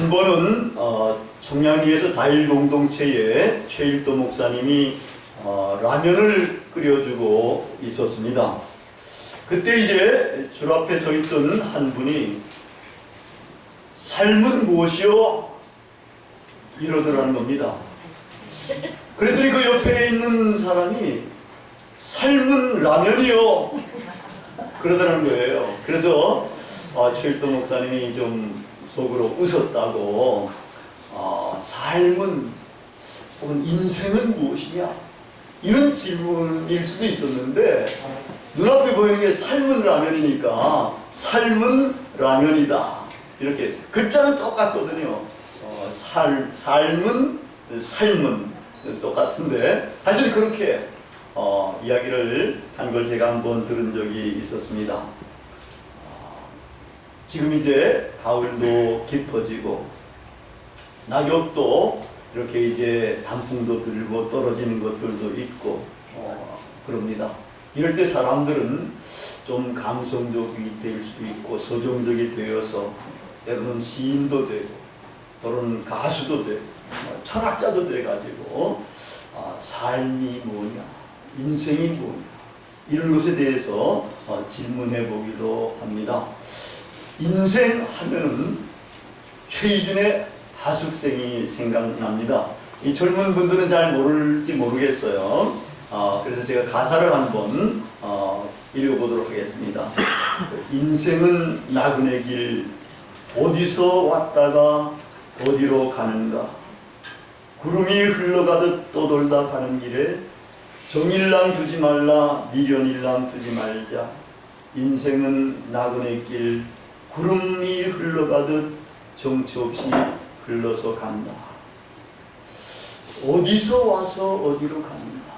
한 번은 청량리에서 다일 공동체에 최일도 목사님이 라면을 끓여주고 있었습니다. 그때 이제 줄 앞에 서 있던 한 분이 삶은 무엇이요? 이러더라는 겁니다. 그랬더니 그 옆에 있는 사람이 삶은 라면이요 그러더라는 거예요. 그래서 최일도 목사님이 좀 속으로 웃었다고 삶은 혹은 인생은 무엇이냐 이런 질문일 수도 있었는데 눈앞에 보이는 게 삶은 라면이니까 삶은 라면이다 이렇게 글자는 똑같거든요. 삶은 똑같은데 하여튼 그렇게 이야기를 한 걸 제가 한번 들은 적이 있었습니다. 지금 이제 가을도 깊어지고 낙엽도 이렇게 이제 단풍도 들고 떨어지는 것들도 있고 그럽니다. 이럴 때 사람들은 좀 감성적이 될 수도 있고 서정적이 되어서 때로는 시인도 되고 또는 가수도 되고 철학자도 돼가지고 삶이 뭐냐 인생이 뭐냐 이런 것에 대해서 질문해 보기도 합니다. 인생 하면은 최희준의 하숙생이 생각납니다. 이 젊은 분들은 잘 모를지 모르겠어요. 그래서 제가 가사를 한번 읽어보도록 하겠습니다. 인생은 나그네 길 어디서 왔다가 어디로 가는가 구름이 흘러가듯 떠돌다 가는 길에 정일랑 두지 말라 미련일랑 두지 말자 인생은 나그네 길 구름이 흘러가듯 정처 없이 흘러서 간다. 어디서 와서 어디로 가는가?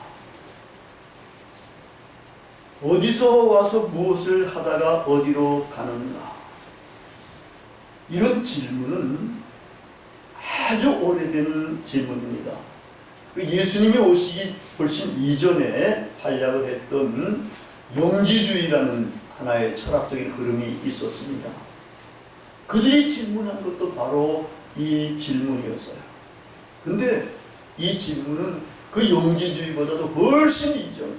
어디서 와서 무엇을 하다가 어디로 가는가? 이런 질문은 아주 오래된 질문입니다. 예수님이 오시기 훨씬 이전에 활약을 했던 영지주의라는 하나의 철학적인 흐름이 있었습니다. 그들이 질문한 것도 바로 이 질문이었어요. 근데 이 질문은 그 영지주의보다도 훨씬 이전,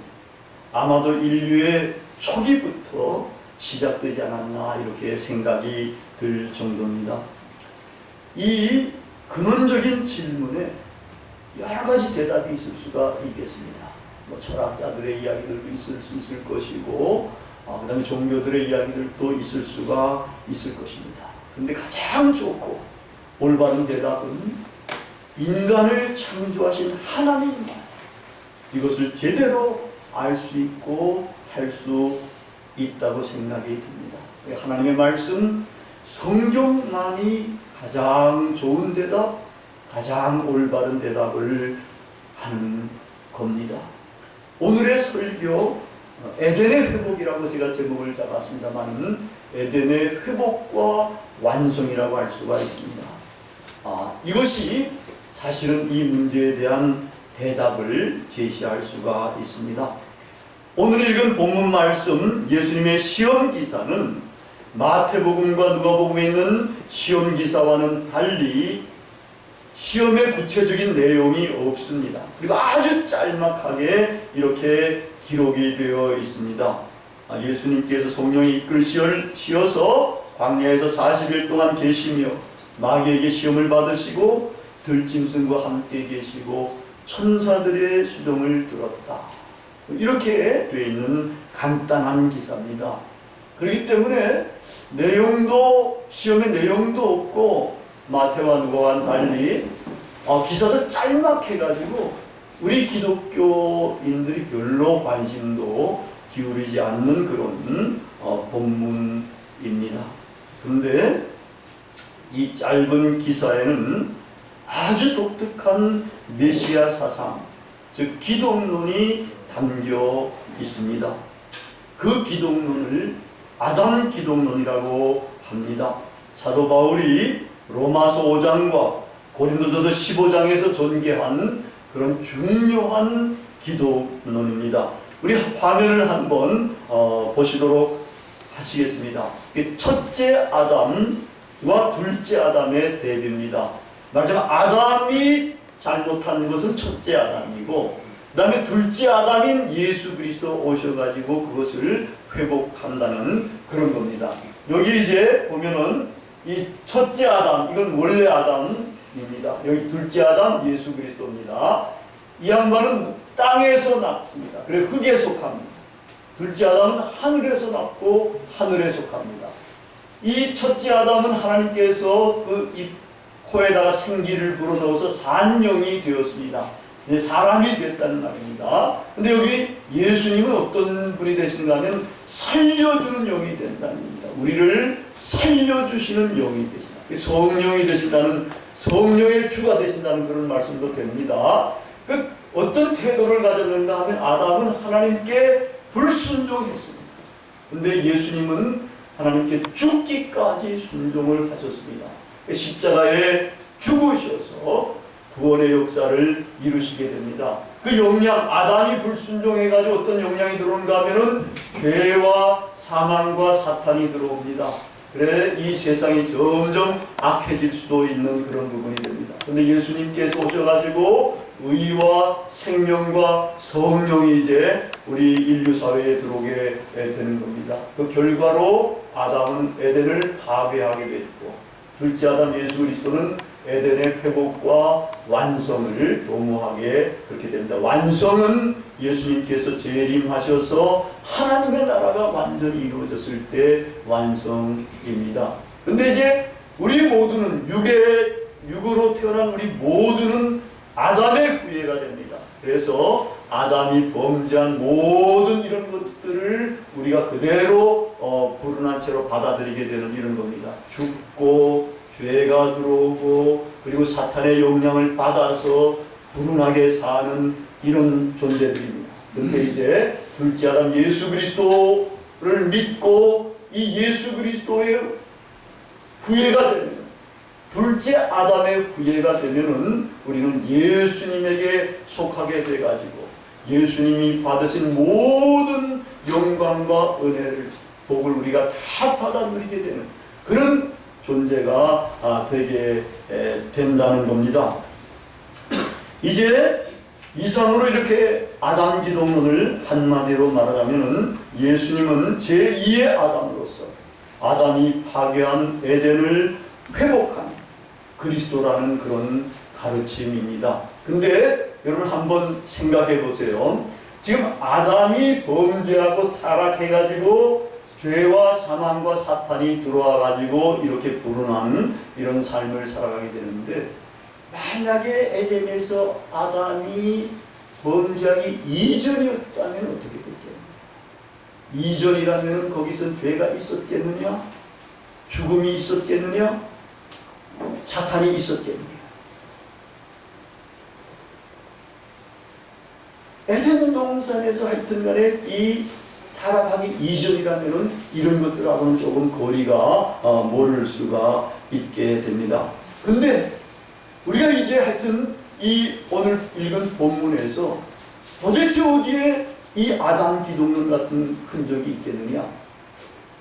아마도 인류의 초기부터 시작되지 않았나 이렇게 생각이 들 정도입니다. 이 근원적인 질문에 여러 가지 대답이 있을 수가 있겠습니다. 철학자들의 이야기들도 있을 수 있을 것이고 그 다음에 종교들의 이야기들도 있을 수가 있을 것입니다. 그런데 가장 좋고 올바른 대답은 인간을 창조하신 하나님만 이것을 제대로 알 수 있고 할 수 있다고 생각이 듭니다. 하나님의 말씀 성경만이 가장 좋은 대답, 가장 올바른 대답을 하는 겁니다. 오늘의 설교 에덴의 회복이라고 제가 제목을 잡았습니다만 에덴의 회복과 완성이라고 할 수가 있습니다. 이것이 사실은 이 문제에 대한 대답을 제시할 수가 있습니다. 오늘 읽은 본문 말씀 예수님의 시험기사는 마태복음과 누가복음에 있는 시험기사와는 달리 시험의 구체적인 내용이 없습니다. 그리고 아주 짤막하게 이렇게 기록이 되어 있습니다. 예수님께서 성령이 이끌시어서 광야에서 40일 동안 계시며 마귀에게 시험을 받으시고 들짐승과 함께 계시고 천사들의 수동을 들었다. 이렇게 되어 있는 간단한 기사입니다. 그렇기 때문에 내용도 시험의 내용도 없고 마태와 누가와는 달리 기사도 짤막해가지고 우리 기독교인들이 별로 관심도 기울이지 않는 그런 본문입니다. 그런데 이 짧은 기사에는 아주 독특한 메시아 사상, 즉 기독론이 담겨 있습니다. 그 기독론을 아담 기독론이라고 합니다. 사도 바울이 로마서 5장과 고린도전서 15장에서 전개한 그런 중요한 기독론입니다. 우리 화면을 한번 보시도록 하시겠습니다. 첫째 아담, 둘째 아담의 대비입니다. 마지막 아담이 잘못한 것은 첫째 아담이고, 그 다음에 둘째 아담인 예수 그리스도 오셔가지고 그것을 회복한다는 그런 겁니다. 여기 이제 보면은 이 첫째 아담, 이건 원래 아담입니다. 여기 둘째 아담 예수 그리스도입니다. 이 양반은 땅에서 났습니다. 그래서 흙에 속합니다. 둘째 아담은 하늘에서 났고 하늘에 속합니다. 이 첫째 아담은 하나님께서 그 이 코에다가 생기를 불어넣어서 산영이 되었습니다. 이제 사람이 됐다는 말입니다. 근데 여기 예수님은 어떤 분이 되시는가 하면 살려주는 영이 된다는 겁니다. 우리를 살려주시는 영이 되신다. 성령이 되신다는, 성령의 주가 되신다는 그런 말씀도 됩니다. 그 어떤 태도를 가졌는가 하면 아담은 하나님께 불순종했습니다. 근데 예수님은 하나님께 죽기까지 순종을 하셨습니다. 십자가에 죽으셔서 구원의 역사를 이루시게 됩니다. 그 영향, 아담이 불순종해가지고 어떤 영향이 들어오는가 하면은 죄와 사망과 사탄이 들어옵니다. 그래 이 세상이 점점 악해질 수도 있는 그런 부분이 됩니다. 근데 예수님께서 오셔가지고 의와 생명과 성령이 이제 우리 인류 사회에 들어오게 되는 겁니다. 그 결과로 아담은 에덴을 파괴하게 됐고, 둘째 아담 예수 그리스도는 에덴의 회복과 완성을 도모하게 그렇게 됩니다. 완성은 예수님께서 재림하셔서 하나님의 나라가 완전히 이루어졌을 때 완성입니다. 근데 이제 우리 모두는 육으로 태어난 우리 모두는 아담의 후예가 됩니다. 그래서 아담이 범죄한 모든 이런 것들을 우리가 그대로 불운한 채로 받아들이게 되는 이런 겁니다. 죽고 죄가 들어오고 그리고 사탄의 영향을 받아서 불운하게 사는 이런 존재들입니다. 그런데 이제 둘째 아담 예수 그리스도를 믿고 이 예수 그리스도의 후예가 되면, 둘째 아담의 후예가 되면은 우리는 예수님에게 속하게 돼가지고 예수님이 받으신 모든 영광과 은혜를, 복을 우리가 다 받아 누리게 되는 그런 존재가 되게 된다는 겁니다. 이제 이상으로 이렇게 아담 기독론을 한마디로 말하자면은 예수님은 제2의 아담으로서 아담이 파괴한 에덴을 회복한 그리스도라는 그런 가르침입니다. 근데 여러분 한번 생각해 보세요. 지금 아담이 범죄하고 타락해가지고 죄와 사망과 사탄이 들어와가지고 이렇게 불운한 이런 삶을 살아가게 되는데, 만약에 에덴에서 아담이 범죄하기 이전이었다면 어떻게 됐겠느냐? 이전이라면 거기서 죄가 있었겠느냐? 죽음이 있었겠느냐? 사탄이 있었겠느냐? 에덴 동산에서 하여튼 간에 이 타락하기 이전이라면 이런 것들하고는 조금 거리가 멀을 수가 있게 됩니다. 근데 우리가 이제 하여튼 이 오늘 읽은 본문에서 도대체 어디에 이 아담 기독론 같은 흔적이 있겠느냐?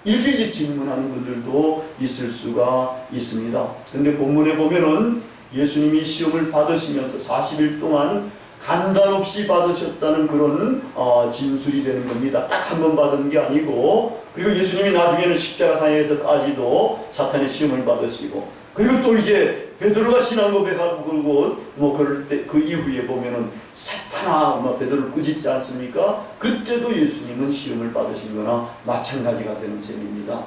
이렇게 이제 질문하는 분들도 있을 수가 있습니다. 근데 본문에 보면은 예수님이 시험을 받으시면서 40일 동안 간단 없이 받으셨다는 그런 진술이 되는 겁니다. 딱 한 번 받은 게 아니고, 그리고 예수님이 나중에는 십자가상에서까지도 사탄의 시험을 받으시고, 그리고 또 이제 베드로가 신앙 고백하고 그러고 뭐 그럴 때 그 이후에 보면은 사탄아 뭐 베드로를 꾸짖지 않습니까? 그때도 예수님은 시험을 받으신 거나 마찬가지가 되는 셈입니다.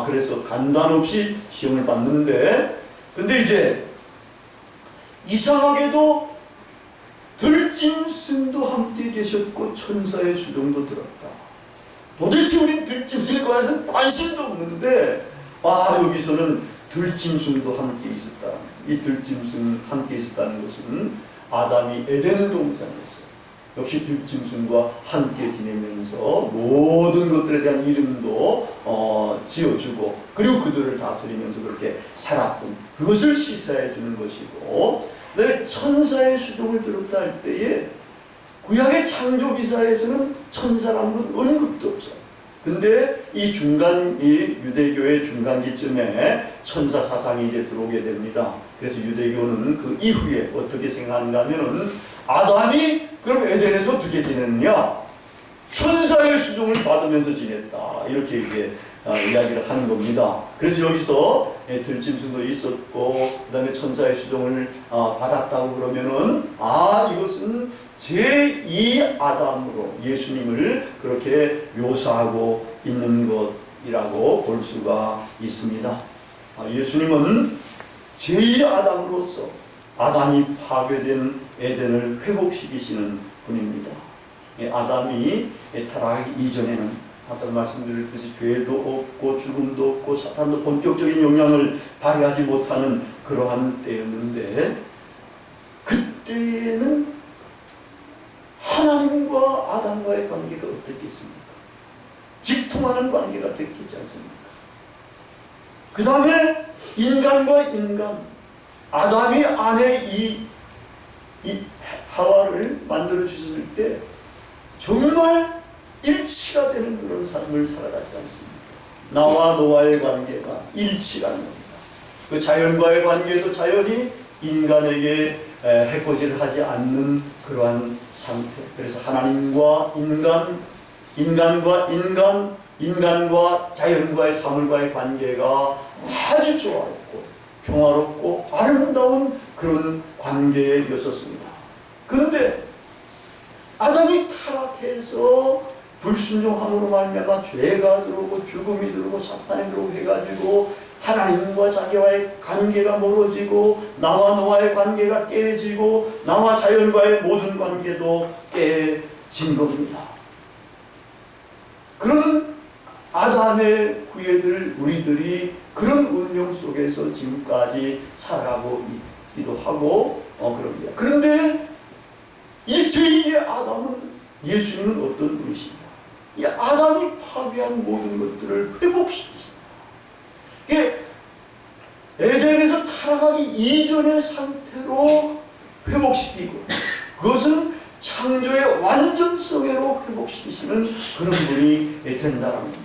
그래서 간단 없이 시험을 받는데, 근데 이제 이상하게도 들짐승도 함께 계셨고 천사의 수종도 들었다. 도대체 우린 들짐승에 관해서 관심도 없는데 여기서는 들짐승도 함께 있었다. 이 들짐승 함께 있었다는 것은 아담이 에덴 동산에서 역시 들짐승과 함께 지내면서 모든 것들에 대한 이름도 지어주고 그리고 그들을 다스리면서 그렇게 살았던 그것을 시사해 주는 것이고, 그다음에 천사의 수종을 들었다 할 때에 구약의 창조기사에서는 천사라는 건 언급도 없어요. 근데 이 유대교의 중간기쯤에 천사 사상이 이제 들어오게 됩니다. 그래서 유대교는 그 이후에 어떻게 생각하는가 하면은 아담이 그럼 에덴에서 어떻게 지냈느냐? 천사의 수종을 받으면서 지냈다. 이렇게 이제 이야기를 하는 겁니다. 그래서 여기서 들짐승도 있었고 그 다음에 천사의 수종을 받았다고 그러면은 이것은 제2 아담으로 예수님을 그렇게 묘사하고 있는 것이라고 볼 수가 있습니다. 예수님은 제2 아담으로서 아담이 파괴된 에덴을 회복시키시는 분입니다. 아담이 타락하기 이전에는 아까 말씀드렸듯이 죄도 없고 죽음도 없고 사탄도 본격적인 영향을 발휘하지 못하는 그러한 때였는데, 그때는 하나님과 아담과의 관계가 어떻겠습니까? 직통하는 관계가 됐겠지 않습니까? 그 다음에 인간과 인간, 아담이 아내 이 하와를 만들어 주셨을 때 정말 일치가 되는 그런 삶을 살아가지 않습니까? 나와 너와의 관계가 일치라는 겁니다. 그 자연과의 관계도 자연이 인간에게 해코지를 하지 않는 그러한 상태. 그래서 하나님과 인간, 인간과 인간, 인간과 자연과의 사물과의 관계가 아주 좋았고 평화롭고 아름다운 그런 관계였었습니다. 그런데 아담이 타락해서 불순종함으로 말미암아 죄가 들어오고 죽음이 들어오고 사탄이 들어오고 해가지고 하나님과 자기와의 관계가 멀어지고 나와 너와의 관계가 깨지고 나와 자연과의 모든 관계도 깨진 겁니다. 그런 아담의 후예들 우리들이 그런 운명 속에서 지금까지 살아가고 있기도 하고 그럽니다. 그런데 이 제2의 아담은 예수님은 어떤 분이십니까? 이 아담이 파괴한 모든 것들을 회복시키십니다. 에덴에서 타락하기 이전의 상태로 회복시키고 그것은 창조의 완전성으로 회복시키시는 그런 분이 된다는 겁니다.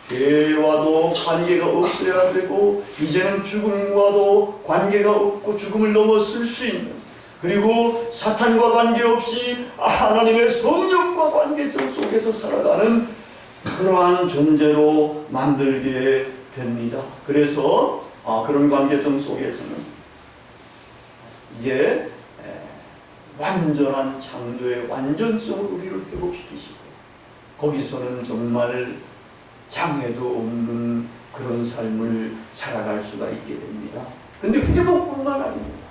죄와도 관계가 없어야 되고 이제는 죽음과도 관계가 없고 죽음을 넘어설 수 있는, 그리고 사탄과 관계없이 하나님의 성령과 관계성 속에서 살아가는 그러한 존재로 만들게 됩니다. 그래서 그런 관계성 속에서는 이제 완전한 창조의 완전성을 우리를 회복시키시고 거기서는 정말 장애도 없는 그런 삶을 살아갈 수가 있게 됩니다. 근데 회복뿐만 아닙니다.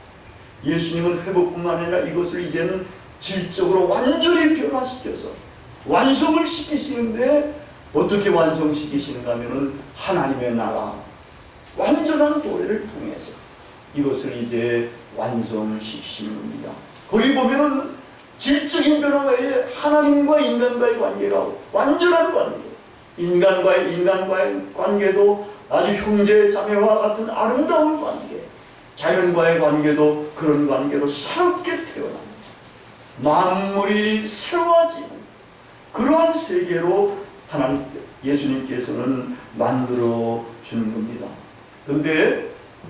예수님은 회복뿐만 아니라 이것을 이제는 질적으로 완전히 변화시켜서 완성을 시키시는데, 어떻게 완성시키시는가 하면은 하나님의 나라 완전한 도래를 통해서 이것을 이제 완성시키시는 겁니다. 거기 보면은 질적인 변화 외에 하나님과 인간과의 관계가 완전한 관계, 인간과의 관계도 아주 형제 자매와 같은 아름다운 관계, 자연과의 관계도 그런 관계로 새롭게 태어납니다. 만물이 새로워지는 그러한 세계로 하나님 예수님께서는 만들어 주는 겁니다. 그런데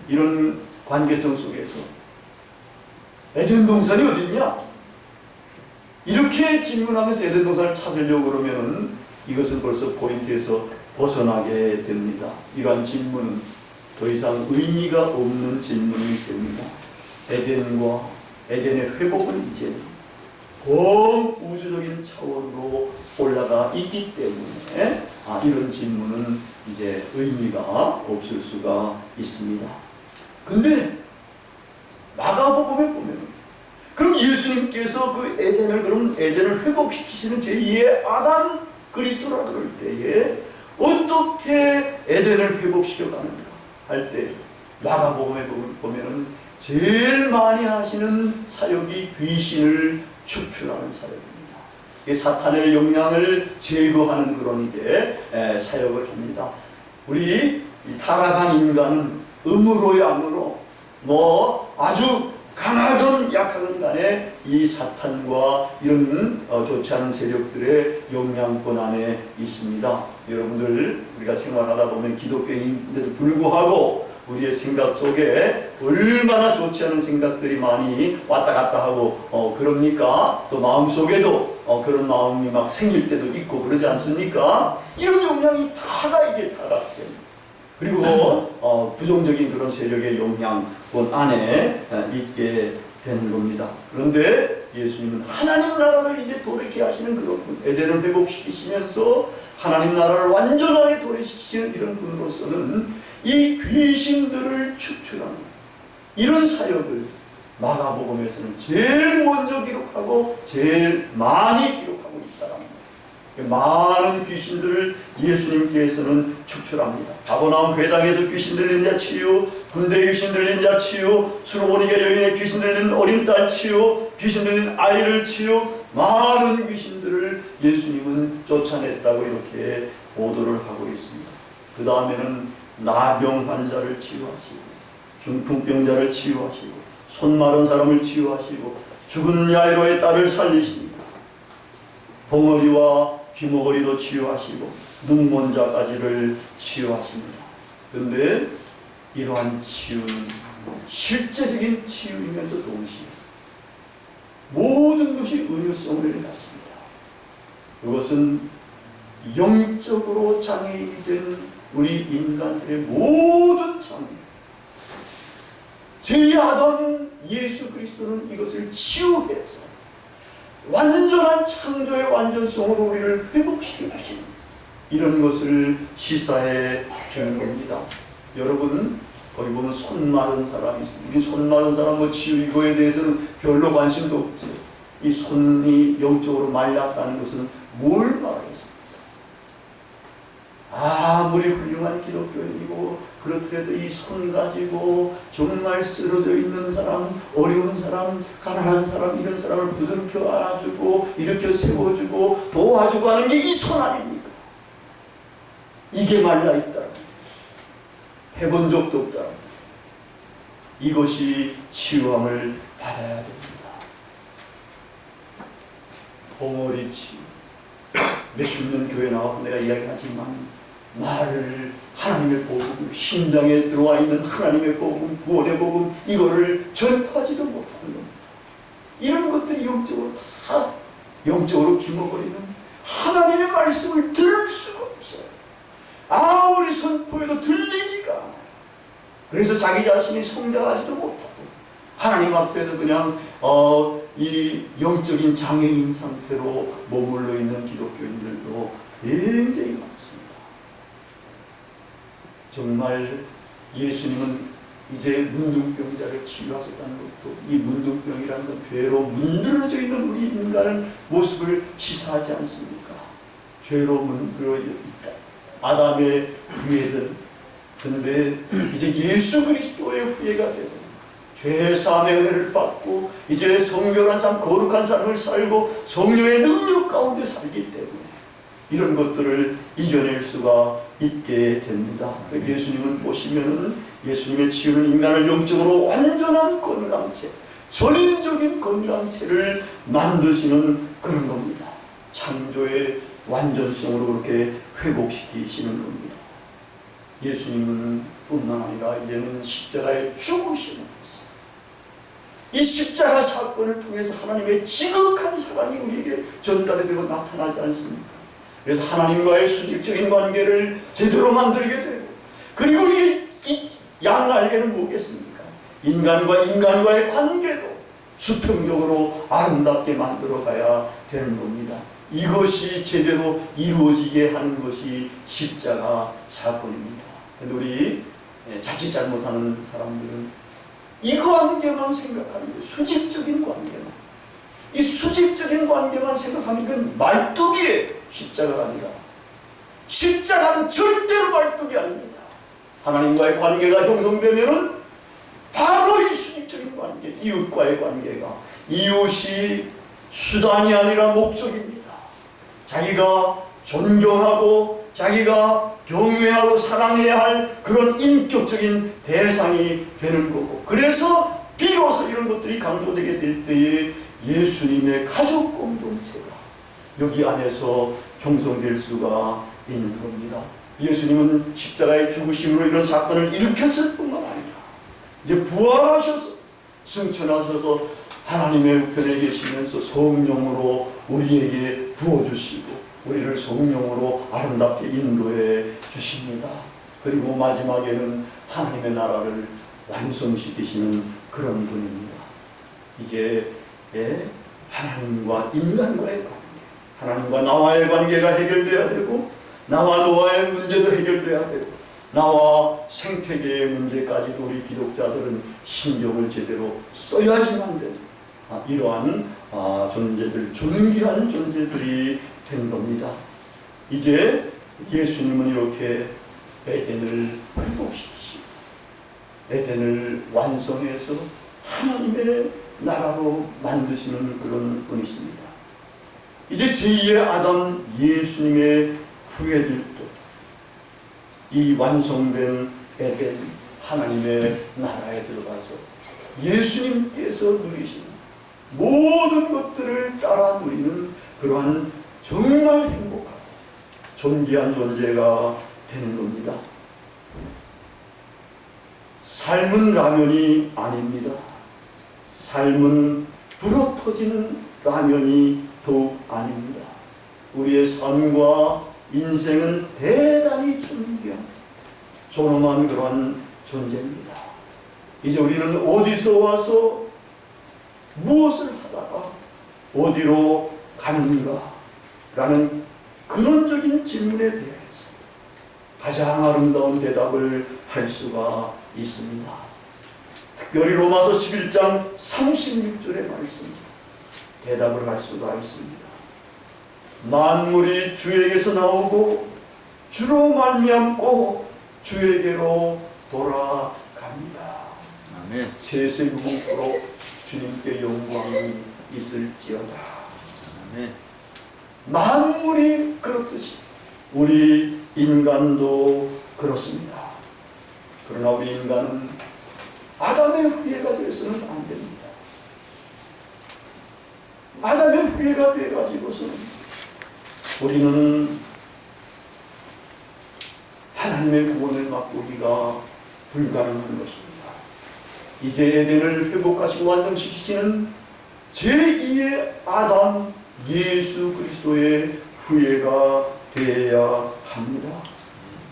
이런 관계성 속에서 에덴 동산이 어디 있냐? 이렇게 질문하면서 에덴 동산을 찾으려고 그러면은 이것은 벌써 포인트에서 벗어나게 됩니다. 이러한 질문은 더 이상 의미가 없는 질문이 됩니다. 에덴의 회복은 이제 우주적인 차원으로 올라가 있기 때문에 이런 질문은 이제 의미가 없을 수가 있습니다. 근데 마가복음에 보면 그럼 예수님께서 그 에덴을 회복시키시는 제2의 아담 그리스도라 그럴 때에 어떻게 에덴을 회복시켜 가는가 할 때 마가복음에 보면은 제일 많이 하시는 사역이 귀신을 축출하는 사역입니다. 사탄의 영향을 제거하는 그런 이제 사역을 합니다. 우리 타락한 인간은 음으로 양으로 아주 강하든 약하든 간에 이 사탄과 이런 좋지 않은 세력들의 영향권 안에 있습니다. 여러분들 우리가 생활하다 보면 기독교인인데도 불구하고 우리의 생각 속에 얼마나 좋지 않은 생각들이 많이 왔다 갔다 하고 그럽니까? 또 마음속에도 그런 마음이 막 생길 때도 있고 그러지 않습니까? 이런 영향이 다가 이게 타락됩니다. 그리고 부정적인 그런 세력의 영향권 안에 있게 되는 겁니다. 그런데 예수님은 하나님 나라를 이제 돌이게 하시는 그런 분, 에덴을 회복시키시면서 하나님 나라를 완전하게 도래시키시는 이런 분으로서는 이 귀신들을 축출하는 이런 사역을 마가복음에서는 제일 먼저 기록하고 제일 많이 기록하고 있다는 거예요. 많은 귀신들을 예수님께서는 축출합니다. 가버나움 회당에서 귀신 들린 자 치유, 군대 귀신 들린 자 치유, 수로보니가 여인의 귀신 들린 어린 딸 치유, 귀신 들린 아이를 치유, 많은 귀신들을 예수님은 쫓아냈다고 이렇게 보도를 하고 있습니다. 그 다음에는 나병 환자를 치유하시고, 중풍병자를 치유하시고, 손 마른 사람을 치유하시고, 죽은 야이로의 딸을 살리십니다. 봉어리와 귀머거리도 치유하시고, 눈먼 자까지를 치유하십니다. 그런데 이러한 치유는 실제적인 치유이면서 동시에 모든 것이 은유성을 갖습니다. 그것은 영적으로 장애인이 된 우리 인간들의 모든 장애, 제2아담 예수 그리스도는 이것을 치유해서 완전한 창조의 완전성으로 우리를 회복시켜 주시는 이런 것을 시사해 주는 겁니다. 여러분, 거기 보면 손 마른 사람이 있습니다. 이 손 마른 사람 뭐 치유 이거에 대해서는 별로 관심도 없지. 이 손이 영적으로 말랐다는 것은 뭘 말하겠습니까? 아무리 훌륭한 기독교인이고 그렇더라도 이 손 가지고 정말 쓰러져 있는 사람, 어려운 사람, 가난한 사람, 이런 사람을 부둥켜 안아주고 일으켜 세워주고 도와주고 하는 게 이 손 아닙니까? 이게 말라있다, 해본 적도 없다. 이것이 치유함을 받아야 됩니다. 봉어리 치유, 몇십 년 교회 나와서 내가 이야기하지만 말을, 하나님의 복음, 심장에 들어와 있는 하나님의 복음, 구원의 복음, 이거를 전파하지도 못하는 겁니다. 이런 것들이 영적으로 기머거리는 하나님의 말씀을 들을 수가 없어요. 아무리 선포해도 들리지가 않아요. 그래서 자기 자신이 성장하지도 못하고 하나님 앞에서 그냥 이 영적인 장애인 상태로 머물러 있는 기독교인들도 굉장히 많습니다. 정말 예수님은 이제 문둥병자를 치유하셨다는 것도, 이 문둥병이라는 건 죄로 문드러져 있는 우리 인간의 모습을 시사하지 않습니까? 죄로 문드러져 있다. 아담의 후예들. 그런데 이제 예수 그리스도의 후예가 되고 죄사함의 은혜를 받고 이제 성결한 삶, 거룩한 삶을 살고 성령의 능력 가운데 살기 때문에 이런 것들을 이겨낼 수가 있게 됩니다. 예수님은 보시면은 예수님의 치유는 인간을 영적으로 완전한 건강체, 전인적인 건강체를 만드시는 그런 겁니다. 창조의 완전성으로 그렇게 회복시키시는 겁니다. 예수님은 뿐만 아니라 이제는 십자가에 죽으시는 것입니다. 이 십자가 사건을 통해서 하나님의 지극한 사랑이 우리에게 전달이 되고 나타나지 않습니까? 그래서 하나님과의 수직적인 관계를 제대로 만들게 되고, 그리고 이 양날개는 뭐겠습니까? 인간과 인간과의 관계도 수평적으로 아름답게 만들어 가야 되는 겁니다. 이것이 제대로 이루어지게 하는 것이 십자가 사건입니다. 근데 우리 자칫 잘못하는 사람들은 이 관계만 생각하는 거예요. 수직적인 관계만. 이 수직적인 관계만 생각하면 이건 말뚝이에요. 십자가가 아니라. 십자가는 절대로 말뚝이 아닙니다. 하나님과의 관계가 형성되면은 바로 이 수직적인 관계, 이웃과의 관계가, 이웃이 수단이 아니라 목적입니다. 자기가 존경하고 자기가 경외하고 사랑해야 할 그런 인격적인 대상이 되는 거고, 그래서 비로소 이런 것들이 강조되게 될 때에 예수님의 가족 공동체가 여기 안에서 형성될 수가 있는 겁니다. 예수님은 십자가의 죽으심으로 이런 사건을 일으켰을 뿐만 아니라 이제 부활하셔서 승천하셔서 하나님의 우편에 계시면서 성령으로 우리에게 부어주시고 우리를 성령으로 아름답게 인도해 주십니다. 그리고 마지막에는 하나님의 나라를 완성시키시는 그런 분입니다. 이제 하나님과 인간과의 관계, 하나님과 나와의 관계가 해결돼야 되고 나와 너와의 문제도 해결돼야 되고 나와 생태계의 문제까지도 우리 기독자들은 신경을 제대로 써야지만 되는 이러한 존재들, 존귀한 존재들이 된 겁니다. 이제 예수님은 이렇게 에덴을 회복시키시고 에덴을 완성해서 하나님의 나라로 만드시는 그런 분이십니다. 이제 제2의 아담 예수님의 후예들도 이 완성된 에덴 하나님의 나라에 들어가서 예수님께서 누리시는 모든 것들을 따라 누리는 그러한 정말 행복하고 존귀한 존재가 되는 겁니다. 삶은 라면이 아닙니다. 삶은 불어터지는 라면이 더욱 아닙니다. 우리의 삶과 인생은 대단히 존귀한 존엄한 그런 존재입니다. 이제 우리는 어디서 와서 무엇을 하다가 어디로 가는가 라는 근원적인 질문에 대해서 가장 아름다운 대답을 할 수가 있습니다. 특별히 로마서 11장 36절의 말씀 대답을 할 수가 있습니다. 만물이 주에게서 나오고 주로 말미암고 주에게로 돌아갑니다. 아멘. 세세무궁토록 주님께 영광이 있을지어다. 아멘. 만물이 그렇듯이 우리 인간도 그렇습니다. 그러나 우리 인간은 아담의 후예가 되어서는 안 됩니다. 아담의 후예가 되어가지고서는 우리는 하나님의 구원을 맛보기가 불가능한 것입니다. 이제 에덴을 회복하시고 완성시키시는 제2의 아담 예수 그리스도의 후예가 되어야 합니다.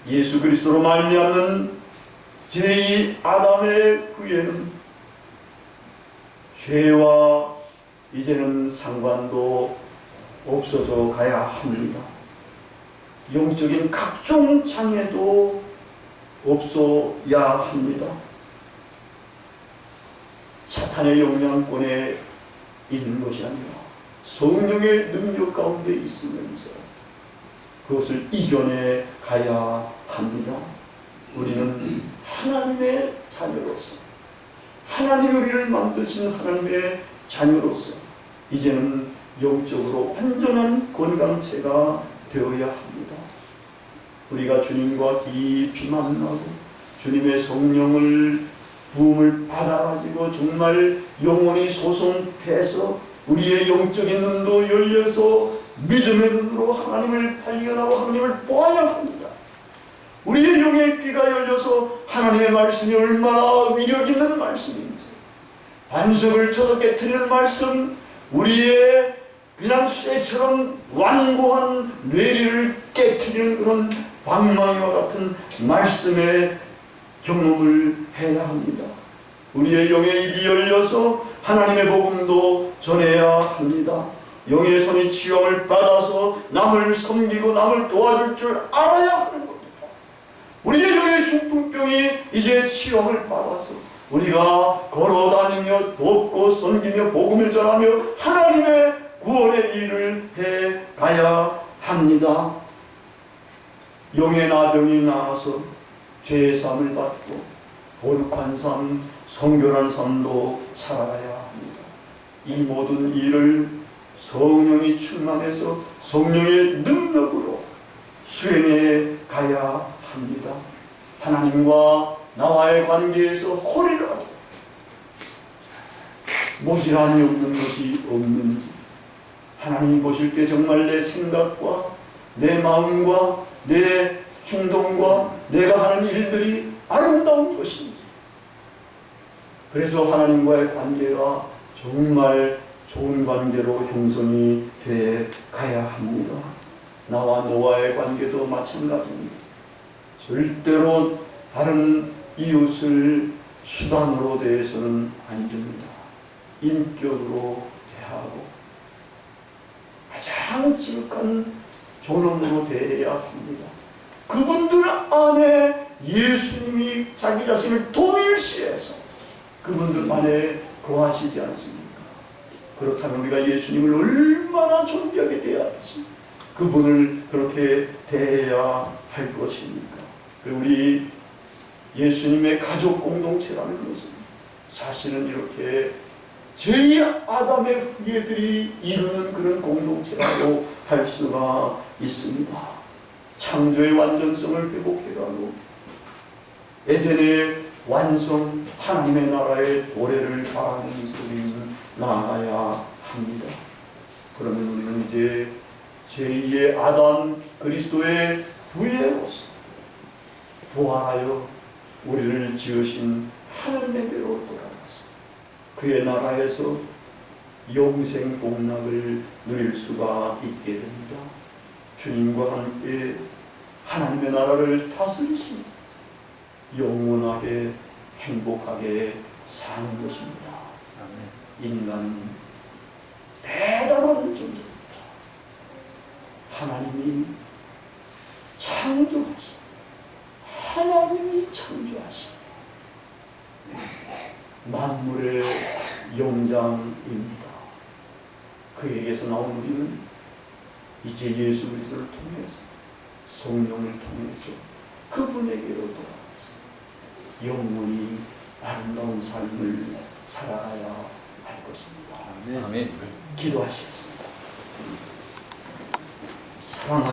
예수 그리스도로 말미암는 제2 아담의 후예는 죄와 이제는 상관도 없어져 가야 합니다. 영적인 각종 장애도 없어야 합니다. 사탄의 영향권에 있는 것이 아니라 성령의 능력 가운데 있으면서 그것을 이겨내 가야 합니다. 우리는 하나님의 자녀로서 하나님이 우리를 만드신 하나님의 자녀로서 이제는 영적으로 완전한 건강체가 되어야 합니다. 우리가 주님과 깊이 만나고 주님의 성령을 부음을 받아가지고 정말 영혼이 소성해서 우리의 영적인 눈도 열려서 믿음의 눈으로 하나님을 발견하고 하나님을 보아야 합니다. 우리의 영의 귀가 열려서 하나님의 말씀이 얼마나 위력 있는 말씀인지 반석을 쳐서 깨트리는 말씀, 우리의 그냥 쇠처럼 완고한 뇌리를 깨트리는 그런 방망이와 같은 말씀의 경험을 해야 합니다. 우리의 영의 입이 열려서 하나님의 복음도 전해야 합니다. 영의 손이 치유함을 받아서 남을 섬기고 남을 도와줄 줄 알아야 하는 겁니다. 우리의 영의 중풍병이 이제 치유함을 받아서 우리가 걸어다니며 돕고 섬기며 복음을 전하며 하나님의 구원의 일을 해 가야 합니다. 영의 나병이 나와서 죄의 삶을 받고 거룩한 삶, 성결한 삶도 살아가야 합니다. 이 모든 일을 성령이 충만해서 성령의 능력으로 수행해 가야 합니다. 하나님과 나와의 관계에서 허리라도 모질함이 없는 것이 없는지 하나님이 보실 때 정말 내 생각과 내 마음과 내 행동과 내가 하는 일들이 아름다운 것인지. 그래서 하나님과의 관계가 정말 좋은 관계로 형성이 돼 가야 합니다. 나와 노아의 관계도 마찬가지입니다. 절대로 다른 이웃을 수단으로 대해서는 안 됩니다. 인격으로 대하고 가장 지극한 존엄으로 대해야 합니다. 그분들 안에 예수님이 자기 자신을 동일시해서 그분들 안에 거하시지 않습니까? 그렇다면 우리가 예수님을 얼마나 존귀하게 대하듯이 그분을 그렇게 대해야 할 것입니까? 우리 예수님의 가족 공동체라는 것은 사실은 이렇게 제2아담의 후예들이 이루는 그런 공동체라고 할 수가 있습니다. 창조의 완전성을 회복해가고 에덴의 완성, 하나님의 나라의 도래를 바라면서 우리는 나아가야 합니다. 그러면 우리는 이제 제2의 아담 그리스도의 후예로서 부활하여 우리를 지으신 하나님에게로 돌아가서 그의 나라에서 영생 복락을 누릴 수가 있게 됩니다. 주님과 함께 하나님의 나라를 다스리시며 영원하게 행복하게 사는 것입니다. 인간은 대단한 존재입니다. 하나님이 창조하신 만물의 영장입니다. 그에게서 나온 우리는 이제 예수 그리스도를 통해서 성령을 통해서 그분에게로 돌아가서 영원히 아름다운 삶을 살아가야 할 것입니다. 아멘. 기도하시겠습니다. 사랑하는